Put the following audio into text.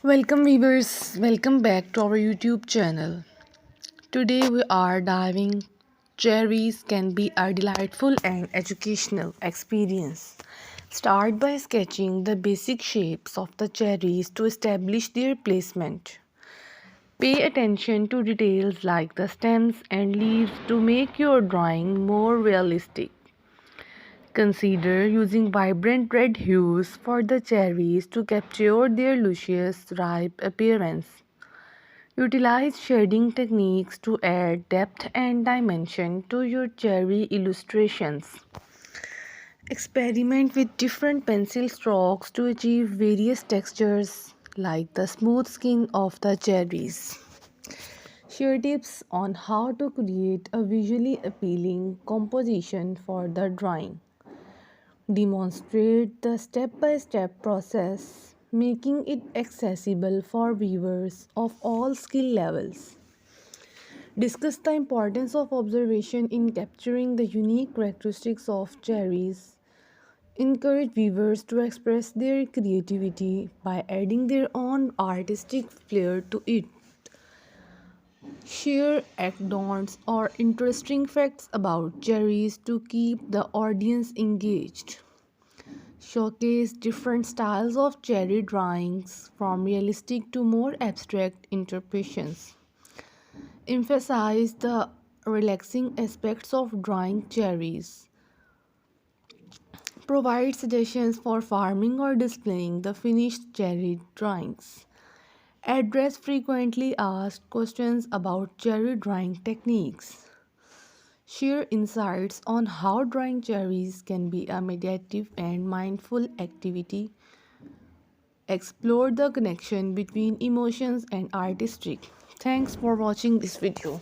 Welcome viewers, welcome back to our YouTube channel. Today we are diving cherries can be a delightful and educational experience. Start by sketching the basic shapes of the cherries to establish their placement. Pay attention to details like the stems and leaves to make your drawing more realistic. Consider using vibrant red hues for the cherries to capture their luscious, ripe appearance. Utilize shading techniques to add depth and dimension to your cherry illustrations. Experiment with different pencil strokes to achieve various textures like the smooth skin of the cherries. Share tips on how to create a visually appealing composition for the drawing. Demonstrate the step-by-step process, making it accessible for viewers of all skill levels. Discuss the importance of observation in capturing the unique characteristics of cherries. Encourage viewers to express their creativity by adding their own artistic flair to it. Share anecdotes or interesting facts about cherries to keep the audience engaged. Showcase different styles of cherry drawings from realistic to more abstract interpretations. Emphasize the relaxing aspects of drawing cherries. Provide suggestions for farming or displaying the finished cherry drawings. Address frequently asked questions about cherry drawing techniques. Share insights on how drawing cherries can be a meditative and mindful activity. Explore the connection between emotions and artistry. Thanks for watching this video.